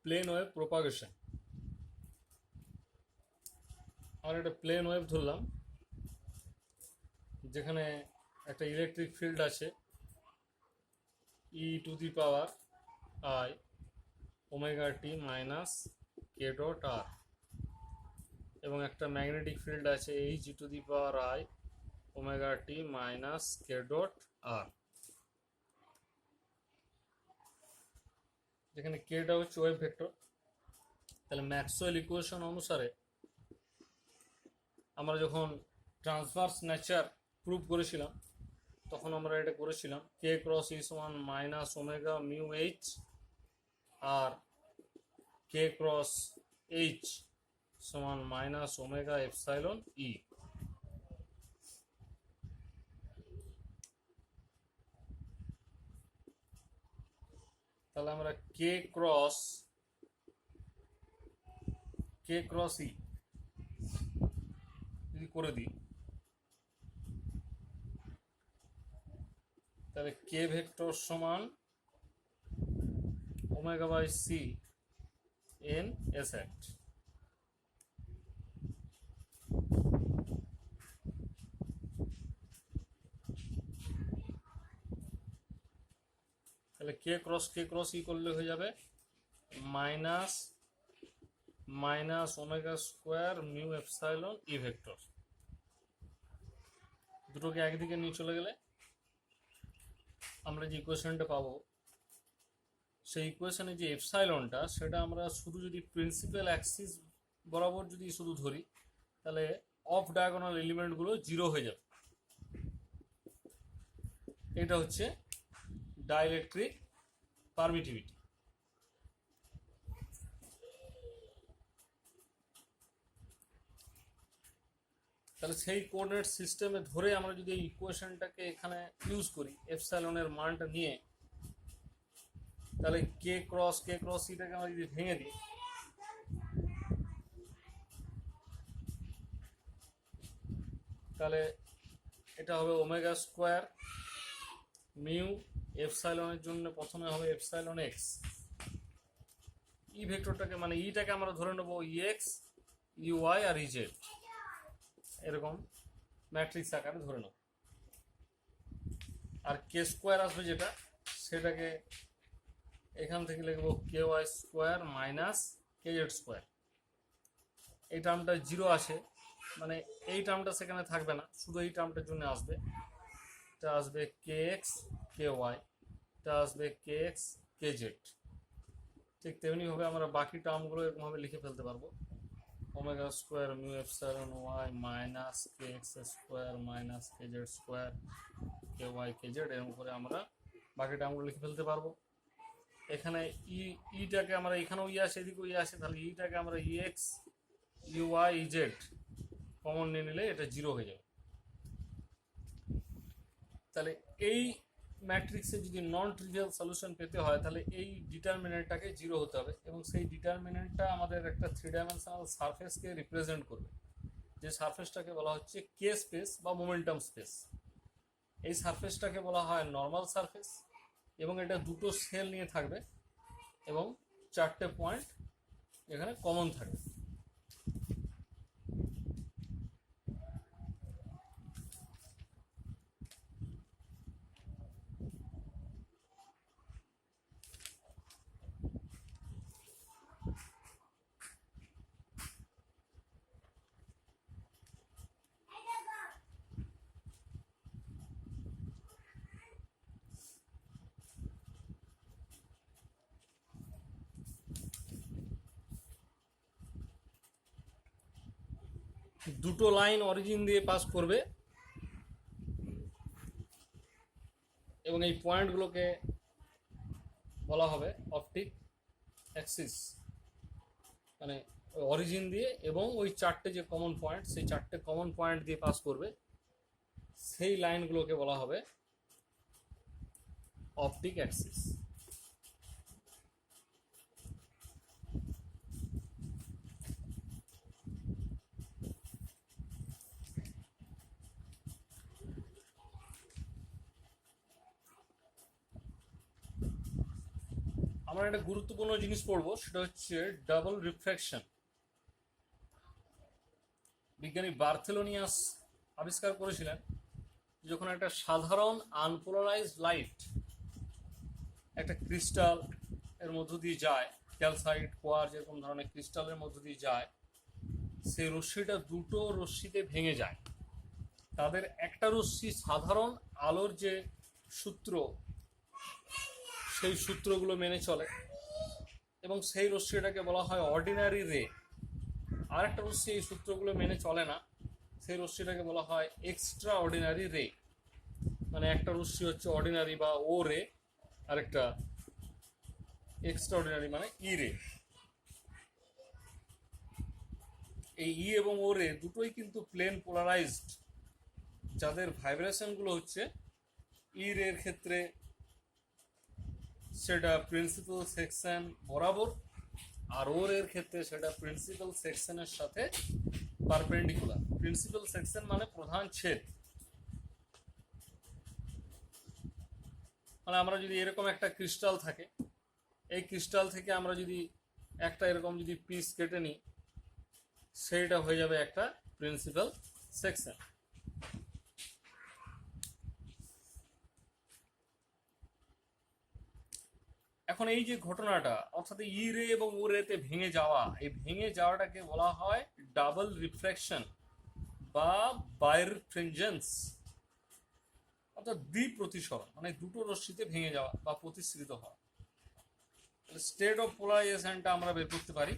Plane wave propagation. আমরা একটা plane wave ধরলাম যেখানে একটা ইলেকট্রিক ফিল্ড আছে e⁻i ওমেগা টি মাইনাস কে ডট আর, এবং একটা ম্যাগনেটিক ফিল্ড আছে h⁻i ওমেগা টি মাইনাস কে ডট আর, যেখানে কেটা হচ্ছে ওয়েভ ভেক্টর। তাহলে ম্যাক্সওয়েল ইকুয়েশন অনুসারে আমরা যখন ট্রান্সভার্স নেচার প্রুভ করেছিলাম তখন আমরা এটা করেছিলাম কে ক্রস ই সমান মাইনাস ওমেগা মিউ এইচ আর কে ক্রস এইচ সমান মাইনাস ওমেগা এপসাইলন ই। তাহলে আমরা কে ক্রস ই যদি করে দিই তাহলে কে ভেক্টর সমান omega by C N S hat. তাহলে কে ক্রস ই করলে হয়ে যাবে minus omega square mu epsilon E vector. দুটোকে একদিকে নিয়ে চলে গেলে আমরা যে ইকুয়েশনটা পাবো সেই ইকুয়েশনে যে এপসাইলনটা সেটা আমরা শুধু যদি প্রিন্সিপাল অ্যাক্সিস বরাবর যদি শুধু ধরি তাহলে অফ ডায়াগোনাল এলিমেন্টগুলো জিরো হয়ে যাবে। এটা হচ্ছে ডাইইলেকট্রিক পারমিটিভিটি। তাহলে সেই কোঅর্ডিনেট সিস্টেমে ধরে আমরা যদি এই ইকুয়েশনটাকে এখানে ইউজ করি এপসাইলনের মানটা নিয়ে, তাহলে কে ক্রস ইটাকে আমরা যদি ভেঙে দিই তাহলে এটা হবে ওমেগা স্কোয়ার মিউ এপসাইলনের জন্য প্রথমে হবে এপসাইলন এক্স। ই ভেক্টরটাকে মানে ইটাকে আমরা ধরে নেবো ইএক্স ইউআই আর ইজেড, এরকম ম্যাট্রিক্স আকারে ধরে নেব। আর কে স্কোয়ার আসবে যেটা সেটাকে এখান থেকে লিখবো কে Y square minus K Z square. এই টার্মটা জিরো আসে মানে এই টার্মটা সেখানে থাকবে না, শুধু এই টার্মটার জন্য আসবে। এটা আসবে কে এক্স কে ওয়াই, এটা আসবে কে এক্স কে জেড। ঠিক তেমনিভাবে আমরা বাকি টার্মগুলো এরকমভাবে লিখে ফেলতে পারবো omega square mu epsilon Y minus K X square minus K Z square K Y K Z, এরকম করে আমরা বাকি টার্মগুলো লিখে ফেলতে পারবো। এখানে ইটাকে আমরা এখানেও ই আসে এদিকেও ই আসে, তাহলে ইটাকে আমরা ইএক্স ইউআই ইজেড কমন নিয়ে নিলে এটা জিরো হয়ে যাবে। তাহলে এই ম্যাট্রিক্সে যদি নন ট্রিভিয়াল সলিউশন পেতে হয় তাহলে এই ডিটারমিনেন্টটাকে জিরো হতে হবে, এবং সেই ডিটারমিনেন্টটা আমাদের একটা 3 ডাইমেনশনাল সারফেসকে রিপ্রেজেন্ট করবে, যে সারফেসটাকে বলা হচ্ছে কে স্পেস বা মোমেন্টাম স্পেস। এই সারফেসটাকে বলা হয় নর্মাল সারফেস, এবং এটা দুটো সেল নিয়ে থাকবে এবং 4টে পয়েন্ট এখানে কমন থাকবে। দুটো লাইন অরিজিন দিয়ে পাস করবে এবং এই পয়েন্টগুলোকে বলা হবে অপটিক অ্যাক্সিস, মানে অরিজিন দিয়ে এবং ওই 4টে যে কমন পয়েন্ট সেই 4টে কমন পয়েন্ট দিয়ে পাস করবে সেই লাইনগুলোকে বলা হবে অপটিক অ্যাক্সিস। আমরা আমরা একটা গুরুত্বপূর্ণ জিনিস পড়বো, সেটা হচ্ছে ডাবল রিফ্র্যাকশন। বিজ্ঞানী বার্থেলোনিয়াস আবিষ্কার করেছিলেন যখন একটা সাধারণ আনপোলারাইজড লাইট একটা ক্রিস্টাল এর মধ্য দিয়ে যায়, ক্যালসাইট, কোয়ার্জ এরকম ধরনের ক্রিস্টালের মধ্য দিয়ে যায়, সেই রশ্মিটা দুটো রশ্মিতে ভেঙে যায়। তাদের একটা রশ্মি সাধারণ আলোর যে সূত্র, সেই সূত্রগুলো মেনে চলে এবং সেই রশ্মিটাকে বলা হয় অর্ডিনারি রে। আর একটা রশ্মি এই সূত্রগুলো মেনে চলে না, সেই রশ্মিটাকে বলা হয় এক্সট্রা অর্ডিনারি রে। মানে একটা রশ্মি হচ্ছে অর্ডিনারি বা ও রে, আরেকটা এক্সট্রা অর্ডিনারি মানে ই রে। এই ই এবং ও রে দুটোই কিন্তু প্লেন পোলারাইজড, যাদের ভাইব্রেশনগুলো হচ্ছে ই রের ক্ষেত্রে সেটা প্রিন্সিপাল সেকশন বরাবর, আর ও রের ক্ষেত্রে সেটা প্রিন্সিপাল সেকশনের সাথে পারপেন্ডিকুলার। প্রিন্সিপাল সেকশন মানে প্রধান ছেদ। মানে আমরা যদি এরকম একটা ক্রিস্টাল থাকে, এই ক্রিস্টাল থেকে আমরা যদি একটা এরকম যদি পিস কেটে নিই, সেইটা হয়ে যাবে একটা প্রিন্সিপাল সেকশন। এখন এই যে ঘটনাটা, অর্থাৎ ই রে এবং ও রেতে ভেঙে যাওয়া, এই ভেঙে যাওয়াটাকে বলা হয় ডাবল রিফ্র্যাকশন বা বাইরফ্রেঞ্জেন্স, অর্থাৎ দ্বিপ্রতিসরণ, মানে দুটো রশ্মিতে ভেঙে যাওয়া বা প্রতিসৃত হওয়া। স্টেট অফ পোলারাইজেশনটা আমরা বের করতে পারি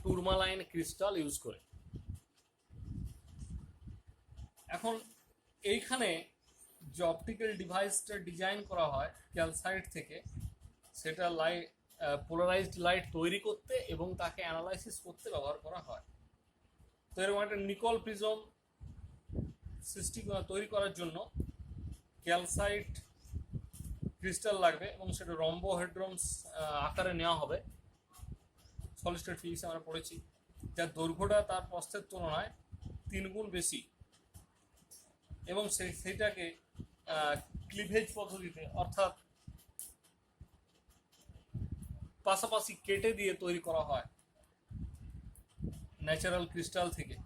টুরমালাইন ক্রিস্টাল ইউজ করে। এখন এইখানে যে অপটিক্যাল ডিভাইসটা ডিজাইন করা হয় ক্যালসাইট থেকে, সেটা লাইট পোলারাইজড লাইট তৈরি করতে এবং তাকে অ্যানালাইসিস করতে ব্যবহার করা হয়। তো এরকম একটা নিকল প্রিজম তৈরি করার জন্য ক্যালসাইট ক্রিস্টাল লাগবে এবং সেটা রম্বোহেড্রনস আকারে নেওয়া হবে। সলিড স্টেট ফিজিক্সে আমরা পড়েছি, যার দৈর্ঘ্যটা তার প্রস্থের তুলনায় 3 গুণ বেশি, এবং সেইটাকে ক্লিভেজ পদ্ধতিতে, অর্থাৎ পাশাপাশি কেটে দিয়ে তৈরি করা হয় ন্যাচারাল ক্রিস্টাল থেকে।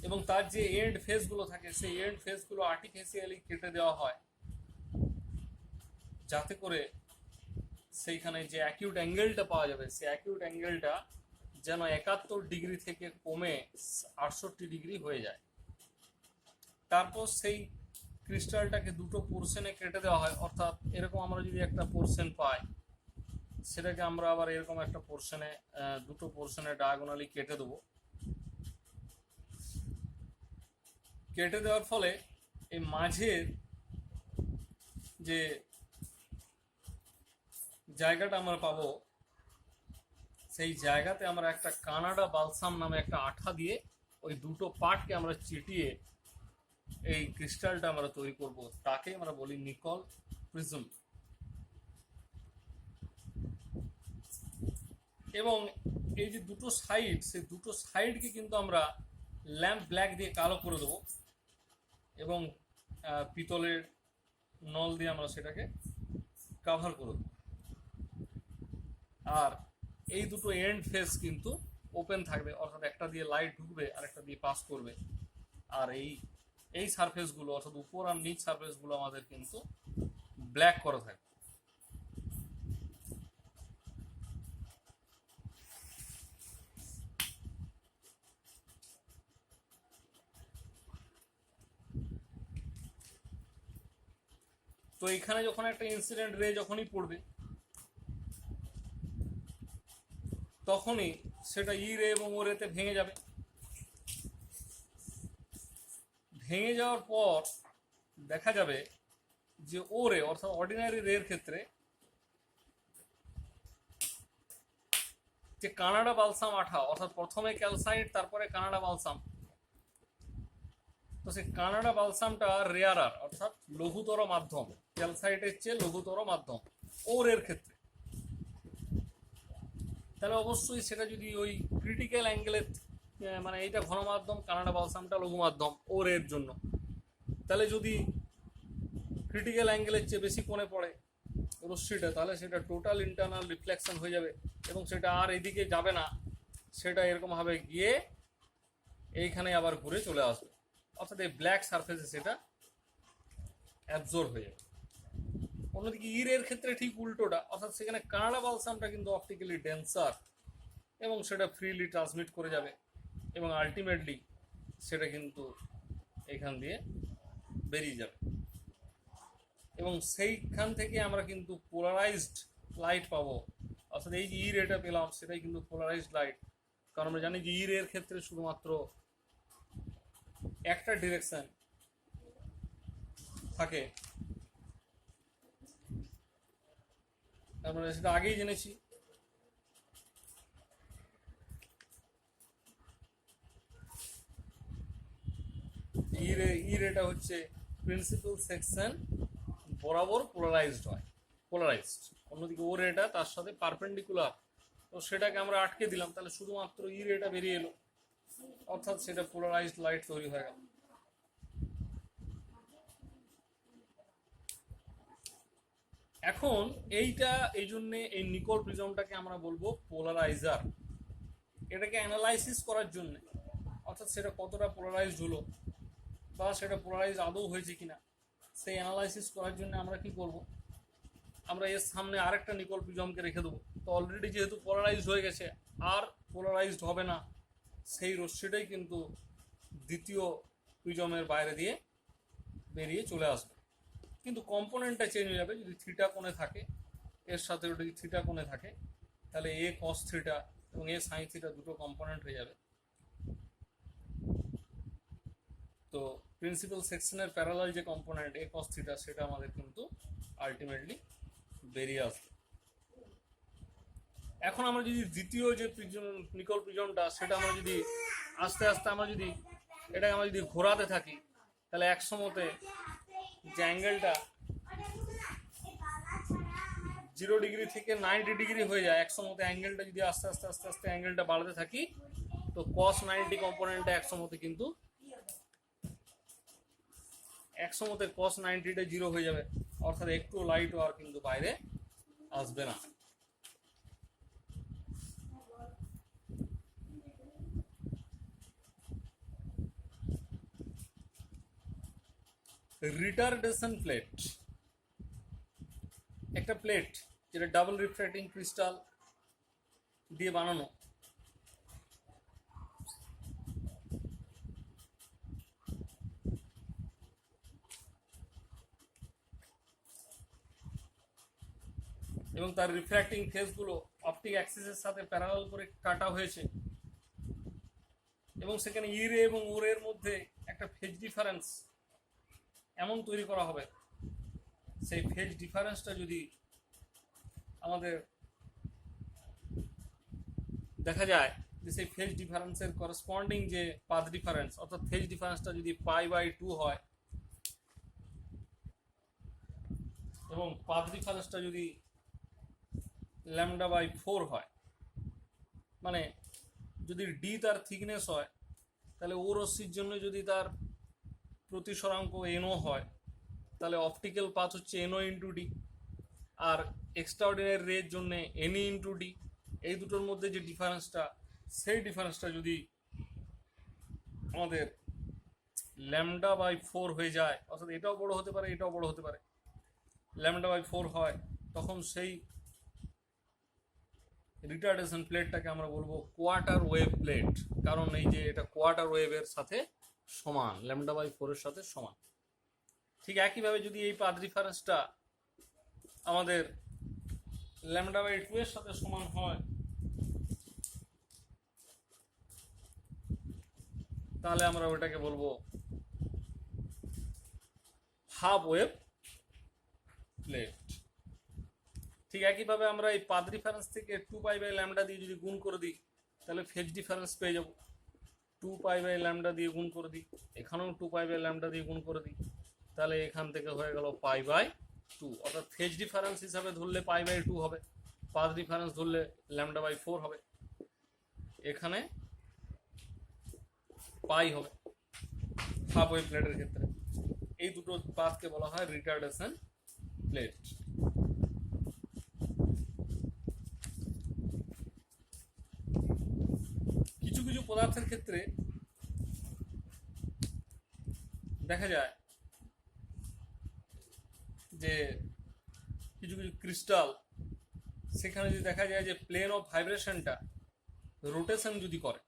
এবং তার যে এন্ড ফেসগুলো থাকে, সেই এন্ড ফেসগুলো আর্টিফিশিয়ালি কেটে দেওয়া হয়, যাতে করে সেইখানে যে অ্যাকিউট অ্যাঙ্গেলটা পাওয়া যাবে, সেই অ্যাকিউট অ্যাঙ্গেলটা যেন 71 ডিগ্রি থেকে কমে 68 ডিগ্রি হয়ে যায়। তারপর সেই ক্রিস্টালটাকে দুটো পোর্শনে কেটে দেওয়া হয়, অর্থাৎ এরকম আমরা যদি একটা পোর্শন পাই, সেটাকে আমরা আবার এরকম একটা পোর্শনে, দুটো পোর্শনে ডায়াগোনালি কেটে দেবো। কেটে দেওয়ার ফলে এই মাঝের যে জায়গাটা আমরা পাবো, সেই জায়গাতে আমরা একটা কানাডা বালসাম নামে একটা আঠা দিয়ে ওই দুটো পার্টকে আমরা চিটিয়ে এই ক্রিস্টালটা আমরা তৈরি করব, তাকে আমরা বলি নিকল প্রিজম। এবং এই যে দুটো সাইড, সেই দুটো সাইডকে কিন্তু আমরা ল্যাম্প ব্ল্যাক দিয়ে কালো করে দেবো এবং পিতলের নল দিয়ে আমরা সেটাকে কাভার করে দেবো। আর এই দুটো এন্ড ফেস কিন্তু ওপেন থাকবে, অর্থাৎ একটা দিয়ে লাইট ঢুকবে আর একটা দিয়ে পাস করবে। আর এই সারফেসগুলো, অর্থাৎ উপর আর নিচ সারফেসগুলো আমাদের কিন্তু ব্ল্যাক করা থাকবে। তো এখানে যখন একটা ইনসিডেন্ট রে যখনই পড়বে, তখনই সেটা ই রে এবং ও রেতে ভেঙে যাবে। ভেঙে যাওয়ার পর দেখা যাবে যে ও রে, অর্থাৎ অর্ডিনারি রের ক্ষেত্রে যে কানাডা বালসাম আঠা, অর্থাৎ প্রথমে ক্যালসাইট তারপরে কানাডা বালসাম, তো সেই কানাডা বালসামটা রেয়ারার, অর্থাৎ লঘুতর মাধ্যম, ক্যালসাইটের চেয়ে লঘুতর মাধ্যম ও রের ক্ষেত্রে। তাহলে অবশ্যই সেটা যদি ওই ক্রিটিক্যাল অ্যাঙ্গেলের, মানে এইটা ঘন মাধ্যম, কানাডা বালসামটা লঘু মাধ্যম ও রের জন্য, তাহলে যদি ক্রিটিক্যাল অ্যাঙ্গেলের চেয়ে বেশি কোণে পড়ে, রশ্মিটা, তাহলে সেটা টোটাল ইন্টারনাল রিফ্লেকশন হয়ে যাবে এবং সেটা আর এদিকে যাবে না, সেটা এরকমভাবে গিয়ে এইখানে আবার ঘুরে চলে আসবে, অর্থাৎ এই ব্ল্যাক সারফেসে সেটা অ্যাবজর্ব হয়ে যাবে। অন্যদিকে এর ক্ষেত্রে ঠিক উল্টোটা, অর্থাৎ সেখানে কানাডা বালসামটা কিন্তু অপটিক্যালি ডেন্সার এবং সেটা ফ্রিলি ট্রান্সমিট করে যাবে এবং আলটিমেটলি সেটা কিন্তু এখান দিয়ে বেরিয়ে যাবে এবং সেইখান থেকে আমরা কিন্তু পোলারাইজড লাইট পাবো। অর্থাৎ এই যে রেটা পেলাম সেটাই কিন্তু পোলারাইজড লাইট, কারণ আমরা জানি যে এর ক্ষেত্রে শুধুমাত্র একটা ডিরেকশন থাকে, আমরা সেটা আগেই জেনেছি। এটা হচ্ছে প্রিন্সিপাল সেকশন বরাবর পোলারাইজড হয়, পোলারাইজড। অন্যদিকে ও রেটা তার সাথে পারপেন্ডিকুলার, তো সেটাকে আমরা আটকে দিলাম, তাহলে শুধুমাত্র রেটা বেরিয়ে এলো, অর্থাৎ সেটা পোলারাইজড লাইট তৈরি হয়ে গেল। এখন এইটা এই জন্যে এই নিকল প্রিজমটাকে আমরা বলবো পোলারাইজার। এটাকে অ্যানালাইসিস করার জন্য, অর্থাৎ সেটা কতটা পোলারাইজড হলো বা সেটা পোলারাইজ আদৌ হয়েছে কিনা, সেই অ্যানালাইসিস করার জন্য আমরা কি করব, আমরা এর সামনে আরেকটা নিকল প্রিজমকে রেখে দেবো। তো অলরেডি যেহেতু পোলারাইজড হয়ে গেছে, আর পোলারাইজড হবে না, সেই রশ্মিটাই কিন্তু দ্বিতীয় প্রিজমের বাইরে দিয়ে বেরিয়ে চলে আসবে, কিন্তু কম্পোনেন্টটা চেঞ্জ হয়ে যাবে। যদি থিটা কোণে থাকে, এর সাথে যদি থিটা কোণে থাকে, তাহলে এ কস থিটা এবং এ সাইন থিটা দুটো কম্পোনেন্ট হয়ে যাবে। তো প্রিন্সিপাল সেকশনের প্যারালাল যে কম্পোনেন্ট এ কস থিটা, সেটা আমাদের কিন্তু আলটিমেটলি বেরিয়ে আসবে। এখন আমরা যদি দ্বিতীয় যে নিকল প্রিজমটা, সেটা আমরা যদি আস্তে আস্তে আমরা যদি এটাকে আমরা যদি ঘোরাতে থাকি, তাহলে এক সময়তে যে অ্যাঙ্গেলটা 0 ডিগ্রি থেকে 90 ডিগ্রি হয়ে যায়, একসময়তে অ্যাঙ্গেলটা যদি আস্তে আস্তে আস্তে আস্তে অ্যাঙ্গেলটা বাড়াতে থাকি, তো cos 90 কম্পোনেন্টটা একসময়তে কিন্তু একসময়তে cos 90টা 0 হয়ে যাবে, অর্থাৎ একটু লাইটও আর কিন্তু বাইরে আসবে না। রিটারডেশন প্লেট, একটা প্লেট যেটা ডাবল রিফ্র্যাক্টিং ক্রিস্টাল দিয়ে বানানো, এবং তার রিফ্র্যাক্টিং ফেসগুলো অপটিক অ্যাক্সিসের সাথে প্যারালাল করে কাটা হয়েছে এবং সেখানে ইরে এবং ওরের মধ্যে একটা ফেজ ডিফারেন্স এমন তৈরি করা হবে, সেই ফেজ ডিফারেন্সটা যদি আমাদের দেখা যায় যে সেই ফেজ ডিফারেন্সের করেসপন্ডিং যে পাথ ডিফারেন্স, অর্থাৎ ফেজ ডিফারেন্সটা যদি π/2 হয় এবং পাথ ডিফারেন্সটা যদি λ/4 হয়, মানে যদি ডি তার থিকনেস হয়, তাহলে ও রশ্মির জন্য যদি তার প্রতিসরাঙ্ক NO হয়, তাহলে অপটিক্যাল পাথ হচ্ছে NO ইন্টু ডি, আর এক্সট্রাঅর্ডিনারি রের জন্য NE ইন্টু ডি। এই দুটোর মধ্যে যে ডিফারেন্সটা, সেই ডিফারেন্সটা যদি আমাদের λ/4 হয়ে যায়, অর্থাৎ এটাও বড় হতে পারে এটাও বড় হতে পারে, λ/4 হয়, তখন সেই রিটারডেশন প্লেটটাকে আমরা বলবো কোয়ার্টার ওয়েভ প্লেট, কারণ এই যে এটা কোয়ার্টার ওয়েভের সাথে সমান, λ/4 এর সাথে সমান। ঠিক একইভাবে যদি এই পাথ ডিফারেন্সটা আমাদের λ/2 এর সাথে সমান হয়, তাহলে আমরা ওটাকে বলবো হাফ ওয়েভ প্লেট। ঠিক একইভাবে আমরা এই পাথ ডিফারেন্স থেকে 2π/λ দিয়ে যদি গুণ করে দিই, তাহলে ফেজ ডিফারেন্স পেয়ে যাব। 2π/λ দিয়ে গুণ করে দিই, এখানেও 2π/λ দিয়ে গুণ করে দিই, তাহলে এখান থেকে হয়ে গেল π/2, অর্থাৎ ফেজ ডিফারেন্স হিসাবে ধরলে π/2 হবে, পাথ ডিফারেন্স ধরলে λ/4 হবে, এখানে পাই হবে হাফ ওয়েভ প্লেটের ক্ষেত্রে। এই দুটো পাথকে বলা হয় রিটারডেশন প্লেট। পদার্থের ক্ষেত্রে দেখা যায় যে কিছু কিছু ক্রিস্টাল, সেখানে যদি দেখা যায় যে প্লেন অফ ভাইব্রেশনটা রোটেশন যদি করে,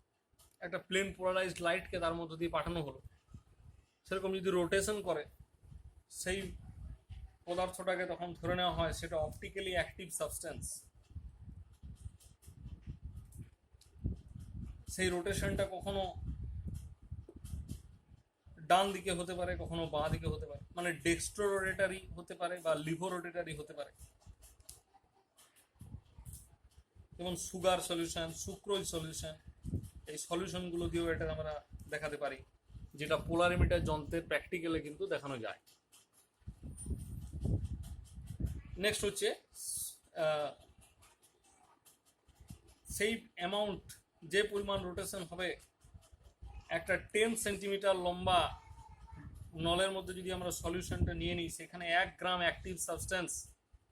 একটা প্লেন পোলারাইজড লাইটকে তার মধ্য দিয়ে পাঠানো হলো, সেরকম যদি রোটেশন করে, সেই পদার্থটাকে তখন ধরে নেওয়া হয় সেটা অপটিক্যালি অ্যাক্টিভ সাবস্টেন্স। সেই রোটেশনটা কখনো ডান দিকে হতে পারে, কখনো বাঁ দিকে হতে পারে, মানে ডেক্সট্রো রোটেটারি হতে পারে বা লিভো রোটেটারি হতে পারে। যেমন সুগার সলিউশন, সুক্রোজ সলিউশন, এই সলিউশনগুলো দিয়েও এটা আমরা দেখাতে পারি, যেটা পোলারিমিটার যন্ত্রের প্র্যাকটিক্যালে কিন্তু দেখানো যায়। নেক্সট হচ্ছে সেই অ্যামাউন্ট, যে পরিমাণ রোটেশন হবে, একটা 10 সেন্টিমিটার লম্বা নলের মধ্যে যদি আমরা সলিউশনটা নিয়ে নিই, সেখানে 1 গ্রাম অ্যাক্টিভ সাবস্টেন্স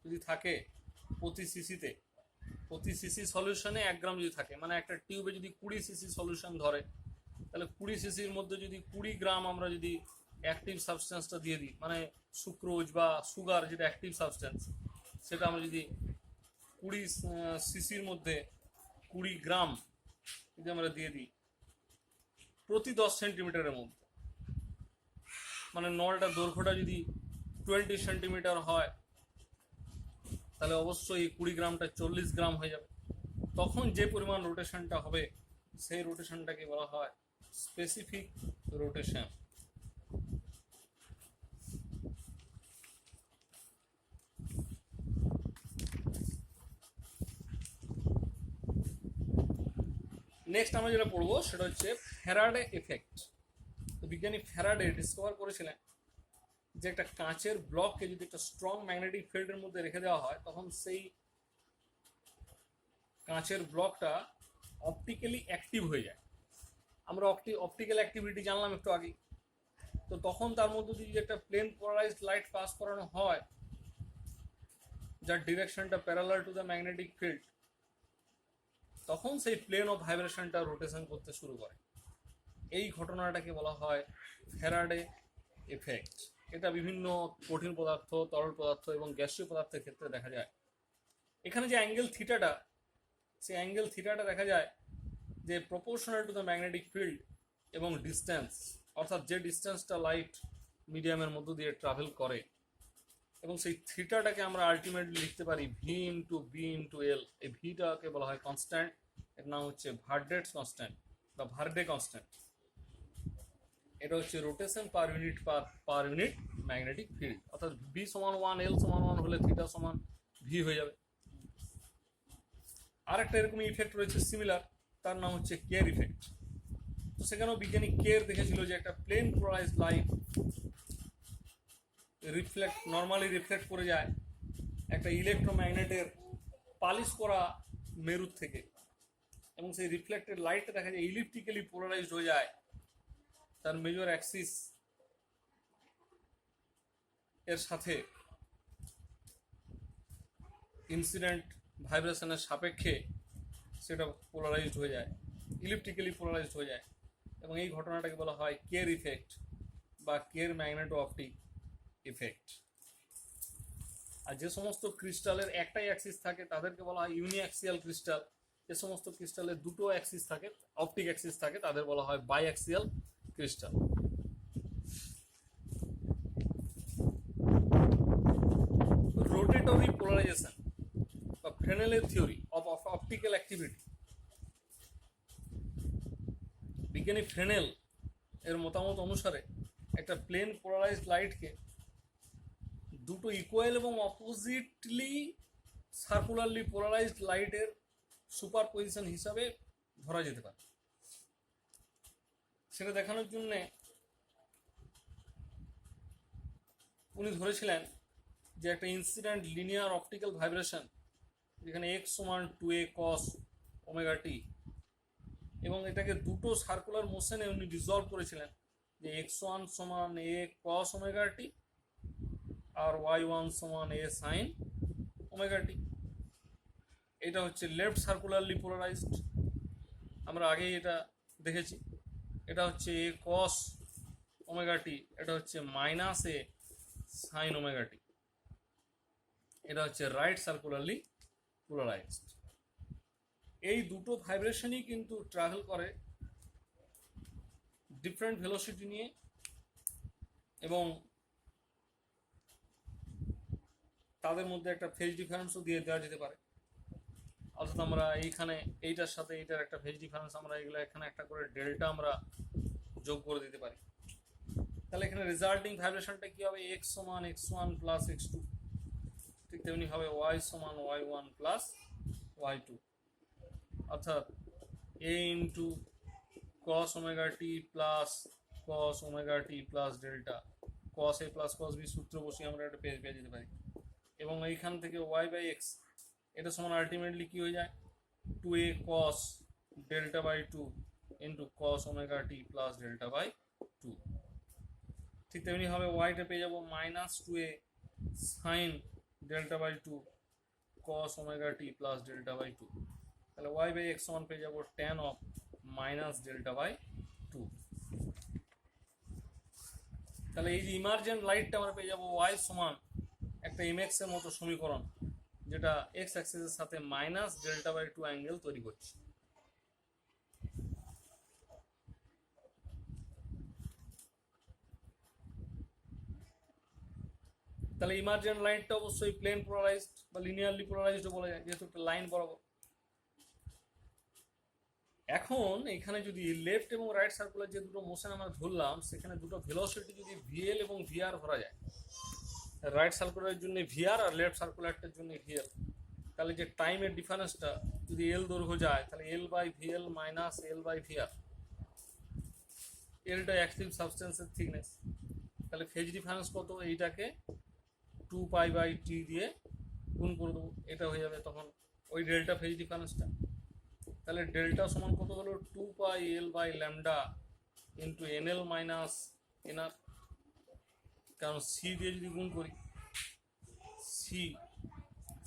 যদি থাকে প্রতি সিসিতে, প্রতি সিসি সলিউশনে 1 গ্রাম যদি থাকে, মানে একটা টিউবে যদি 20 সিসি সলিউশন ধরে, তাহলে 20 সিসির মধ্যে যদি 20 গ্রাম আমরা যদি অ্যাক্টিভ সাবস্টেন্সটা দিয়ে দিই, মানে সুক্রোজ বা সুগার যেটা অ্যাক্টিভ সাবস্টেন্স, সেটা আমরা যদি 20 সিসির মধ্যে 20 গ্রাম যদি আমরা দিয়ে দিই প্রতি 10 সেন্টিমিটারের মধ্যে, মানে নলটার দৈর্ঘ্যটা যদি 20 সেন্টিমিটার হয়, তাহলে অবশ্যই 20 গ্রামটা 40 গ্রাম হয়ে যাবে। তখন যে পরিমাণ রোটেশনটা হবে, সেই রোটেশনটাকে বলা হয় স্পেসিফিক রোটেশন। নেক্সট আমরা যেটা পড়বো সেটা হচ্ছে ফ্যারাডে এফেক্ট। তো বিজ্ঞানী ফ্যারাডে ডিসকভার করেছিলেন যে একটা কাঁচের ব্লককে যদি একটা স্ট্রং ম্যাগনেটিক ফিল্ডের মধ্যে রেখে দেওয়া হয়, তখন সেই কাঁচের ব্লকটা অপটিক্যালি অ্যাক্টিভ হয়ে যায়। আমরা অপটিক্যাল অ্যাক্টিভিটি জানলাম একটু আগে। তো তখন তার মধ্যে যদি একটা প্লেন পোলারাইজড লাইট পাস করানো হয়, যার ডিরেকশনটা parallel to the magnetic field, তখন সেই প্লেন অফ ভাইব্রেশনটা রোটেশন করতে শুরু করে। এই ঘটনাটাকে বলা হয় ফ্যারাডে এফেক্ট। এটা বিভিন্ন কঠিন পদার্থ, তরল পদার্থ এবং গ্যাসীয় পদার্থের ক্ষেত্রে দেখা যায়। এখানে যে অ্যাঙ্গেল থিটাটা, সেই অ্যাঙ্গেল থিটাটা দেখা যায় যে proportional to the magnetic field এবং ডিস্টেন্স, অর্থাৎ যে ডিস্টেন্সটা লাইট মিডিয়ামের মধ্য দিয়ে ট্রাভেল করে, এবং সেই থিটাটাকে আমরা আলটিমেটলি লিখতে পারি V into B into L. এই ভিটাকে বলা হয় কনস্ট্যান্ট, এর নাম হচ্ছে ভার্ডেটস কনস্ট্যান্ট বা ভার্ডে কনস্ট্যান্ট। এটা হচ্ছে rotation per unit magnetic field, অর্থাৎ বি সমান 1, এল সমান 1 হলে থিটা সমান ভি হয়ে যাবে। আর একটা এরকম ইফেক্ট রয়েছে সিমিলার, তার নাম হচ্ছে কেয়ার ইফেক্ট। তো সেখানেও বিজ্ঞানী কেয়ার দেখেছিল যে একটা plane polarized light normally reflect করে যায় একটা ইলেকট্রোম্যাগনেটের পালিশ করা মেরুর থেকে, এবং সেই রিফ্লেক্টেড লাইটটা দেখা যায় ইলিপ্টিক্যালি পোলারাইজড হয়ে যায় তার মেজর অ্যাক্সিস এর সাথে ইনসিডেন্ট ভাইব্রেশনের সাপেক্ষে সেটা পোলারাইজড হয়ে যায়, ইলিপ্টিক্যালি পোলারাইজড হয়ে যায়, এবং এই ঘটনাটাকে বলা হয় কেয়ার ইফেক্ট বা কেয়ার ম্যাগনেটো অপটিক ইফেক্ট। আর যে সমস্ত ক্রিস্টালের একটাই অ্যাক্সিস থাকে তাদেরকে বলা হয় ইউনিঅ্যাক্সিয়াল ক্রিস্টাল। যে সমস্ত ক্রিস্টালের দুটো অ্যাক্সিস থাকে, অপটিক অ্যাক্সিস থাকে, তাদের বলা হয় বাইঅ্যাক্সিয়াল ক্রিস্টাল। রোটেটরি পোলারাইজেশন বা ফ্রেনেলের থিওরি অফ অপটিক্যাল অ্যাক্টিভিটি। বিজ্ঞানী ফ্রেনেল এর মতামত অনুসারে একটা প্লেন পোলারাইজড লাইটকে দুটো ইকুয়াল এবং অপোজিটলি সার্কুলারলি পোলারাইজড লাইটের সুপার পজিশন হিসাবে ধরা যেতে পারে। সেটা দেখানোর জন্যে উনি ধরেছিলেন যে একটা ইনসিডেন্ট লিনিয়ার অপটিক্যাল ভাইব্রেশন, যেখানে x সমান 2a cos ওমেগা টি, এবং এটাকে দুটো সার্কুলার মোশনে উনি রিজলভ করেছিলেন যে x1 সমান a cos ওমেগা টি আর y1 সমান a sin ওমেগা টি। এটা হচ্ছে লেফট সার্কুলারলি পোলারাইজড, আমরা আগেই এটা দেখেছি, এটা হচ্ছে এ কস ওমেগা টি, এটা হচ্ছে মাইনাস এ সাইন ওমেগা টি, এটা হচ্ছে রাইট সার্কুলারলি পোলারাইজড। এই দুটো ভাইব্রেশনই কিন্তু ট্রাভেল করে ডিফারেন্ট ভেলোসিটি নিয়ে, এবং তাদের মধ্যে একটা ফেজ ডিফারেন্সও দিয়ে দেওয়া যেতে পারে। অর্থাৎ আমরা এইখানে এইটার সাথে এইটার একটা ফেজ ডিফারেন্স, আমরা এগুলো এখানে একটা করে ডেল্টা আমরা যোগ করে দিতে পারি। তাহলে এখানে রেজাল্টিং ভাইব্রেশনটা কি হবে? এক্স সমান X one plus X two, ঠিক তেমনি হবে ওয়াই সমান Y one plus Y two, অর্থাৎ A into cos omega T plus cos omega T plus delta, cos A plus cos B সূত্র বসিয়ে আমরা একটা পেয়ে যেতে পারি। এবং এইখান থেকে ওয়াই বাই এক্স, এটা সমান আলটিমেটলি কি হয়ে যায়? Two A cos delta by two into cos omega T plus delta by two. ঠিক তেমনি হবে ওয়াইটা পেয়ে যাবো minus two A sine delta by two cos omega T plus delta by two. তাহলে ওয়াই বাই এক্স সমান পেয়ে যাবো tan of minus delta by two. তাহলে এই যে ইমার্জেন্ট লাইটটা আমরা পেয়ে যাবো ওয়াই সমান একটা এমএক্স এর মতো সমীকরণ, যেটা এক্স অ্যাক্সিসের সাথে minus delta by two angle তৈরি করছে। তাহলে ইমার্জেন্ট লাইনটা অবশ্যই প্লেন পোলারাইজড বা লিনিয়ারলি পোলারাইজড বলা যায়, যেহেতু একটা লাইন বরাবর। এখন এখানে যদি লেফট এবং রাইট সার্কুলার যে দুটো মোশন আমরা ধরলাম, সেখানে দুটো ভেলোসিটি যদি ভিএল এবং ভিআর ধরা যায়, রাইট সার্কুলারের জন্য ভিআর আর লেফট সার্কুলারটার জন্য ভিএল, তাহলে যে টাইমের ডিফারেন্সটা যদি এল দৈর্ঘ্য যায়, তাহলে L by VL minus L by VR. এলটা অ্যাক্টিভ সাবস্টেন্সের থিকনেস, তাহলে ফেজ ডিফারেন্স কত? এইটাকে 2 পাই বাই টি দিয়ে গুণ করে দেবো, এটা হয়ে যাবে তখন ওই ডেল্টা ফেজ ডিফারেন্সটা। তাহলে ডেল্টা সমান কত হলো? 2 pi L by lambda into N L minus NR, কারণ সি দিয়ে যদি গুণ করি,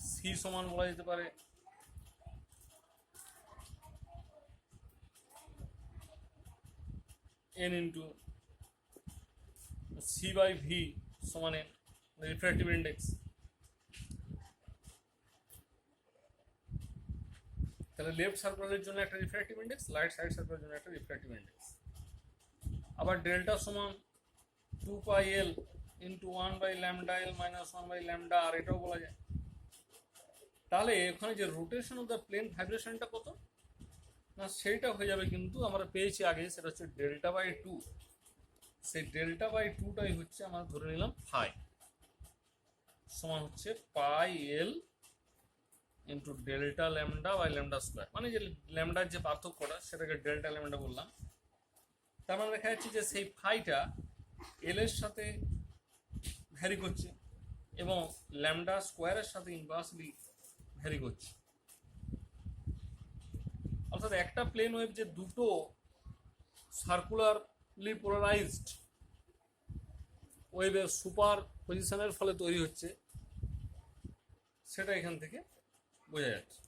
সি সমান বলা যেতে পারে N into C by V সমান এন, রিফ্র্যাক্টিভ ইন্ডেক্স। তাহলে লেফট সার্কুলারের জন্য একটা রিফ্র্যাক্টিভ ইন্ডেক্স, রাইট সাইড সার্কুলারের জন্য একটা রিফ্র্যাক্টিভ ইন্ডেক্স। আবার ডেল্টা সমান 2 pi L into 1 by lambda L minus 1 by lambda R, এটাও বলা যায়। তাহলে এখানে যে রোটেশন অফ দ্য প্লেন ভাইব্রেশনটা কত না, সেইটা হয়ে যাবে কিন্তু আমরা পেয়েছি আগে, সেটা হচ্ছে ডেল্টা বাই টু। সেই ডেল্টা বাই টুটাই হচ্ছে আমরা ধরে নিলাম ফাই, সমান হচ্ছে pi L into delta lambda by lambda square, মানে যে ল্যামডার যে পার্থক্যটা সেটাকে ডেল্টা ল্যামডা বললাম। তার মানে দেখা যাচ্ছে যে সেই ফাইটা এল এর সাথে ভ্যারি করছে এবং ল্যামডা স্কোয়ারের সাথে ইনভার্সলি ভ্যারি করছে। অর্থাৎ একটা প্লেন ওয়েভ যে দুটো সার্কুলারলি পোলারাইজড ওয়েভের সুপার পজিশনের ফলে তৈরি হচ্ছে, সেটা এখান থেকে বোঝা যাচ্ছে।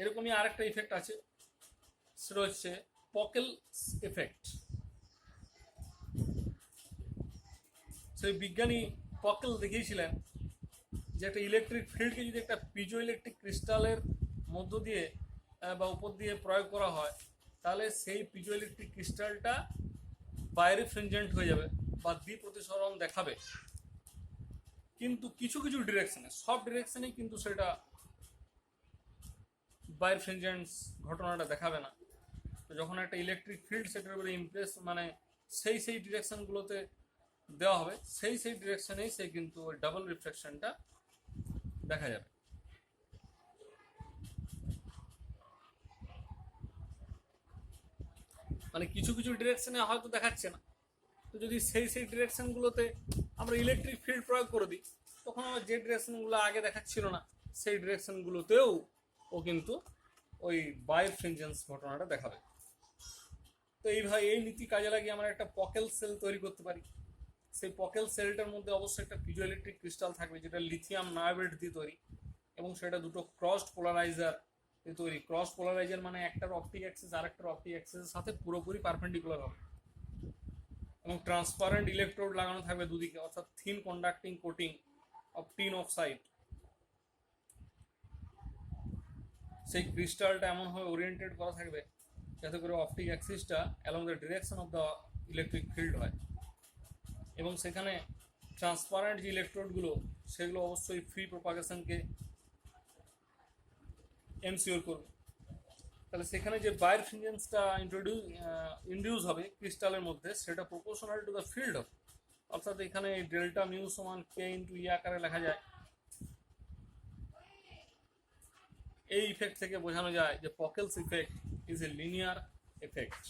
এরকমই আরেকটা ইফেক্ট আছে, সেটা হচ্ছে পকেল এফেক্ট। সেই বিজ্ঞানী পকেল দেখিয়েছিলেন যে একটা ইলেকট্রিক ফিল্ডকে যদি একটা পিজো ইলেকট্রিক ক্রিস্টালের মধ্য দিয়ে বা উপর দিয়ে প্রয়োগ করা হয়, তাহলে সেই পিজো ইলেকট্রিক ক্রিস্টালটা বাইরেফ্রিনজেন্ট হয়ে যাবে বা দ্বিপ্রতিসরণ দেখাবে, কিন্তু কিছু কিছু ডিরেকশনে, সব ডিরেকশনেই কিন্তু সেটা বাইরেফ্রিনজেন্স ঘটনাটা দেখাবে না। তো যখন একটা ইলেকট্রিক ফিল্ড সেটার উপরে ইমপ্রেস মানে সেই ডিরেকশনগুলোতে দেওয়া হবে, সেই ডিরেকশনেই সে কিন্তু ওই ডাবল রিফ্লেকশনটা দেখা যাবে। মানে কিছু কিছু ডিরেকশনে হয়তো দেখাচ্ছে না, তো যদি সেই ডিরেকশনগুলোতে আমরা ইলেকট্রিক ফিল্ড প্রয়োগ করে দিই, তখন আমার যে ডিরেকশনগুলো আগে দেখাচ্ছিল না সেই ডিরেকশনগুলোতেও ও কিন্তু ওই বাইরেফ্রিনজেন্স ঘটনাটা দেখাবে। তো এইভাবে এই নীতি কাজে লাগিয়ে আমরা একটা পকেল সেল তৈরি করতে পারি। সেই পকেল সেলটার মধ্যে অবশ্যই একটা পিজো ইলেকট্রিক ক্রিস্টাল থাকবে, যেটা লিথিয়াম নায়াবেট দিয়ে তৈরি, এবং সেটা দুটো ক্রসড পোলারাইজার তৈরি। ক্রস পোলারাইজার মানে একটার অপটিক অ্যাক্সিস আর একটার অপটিক অ্যাক্সিসের সাথে পুরোপুরি পারপেন্ডিকুলার হবে, এবং ট্রান্সপারেন্ট ইলেকট্রোড লাগানো থাকবে দুদিকে, অর্থাৎ thin conducting coating of tin oxide. সেই ক্রিস্টালটা এমনভাবে ওরিয়েন্টেড করা থাকবে যাতে করে অপটিক অ্যাক্সিসটা along the direction of the electric field হয়, এবং সেখানে ট্রান্সপারেন্ট যে ইলেকট্রোডগুলো সেগুলো অবশ্যই ফ্রি প্রপাগেশনকে এনশিওর করবে। তাহলে সেখানে যে বায়োফিনজেন্সটা ইন্ডিউস হবে ক্রিস্টালের মধ্যে, সেটা প্রপোর্শনাল টু দ্য ফিল্ড হবে। অর্থাৎ এখানে ডেল্টা মিউ সমান কে ইন্টু ই আকারে লেখা যায়। এই ইফেক্ট থেকে বোঝানো যায় যে Pockels effect is a linear effect.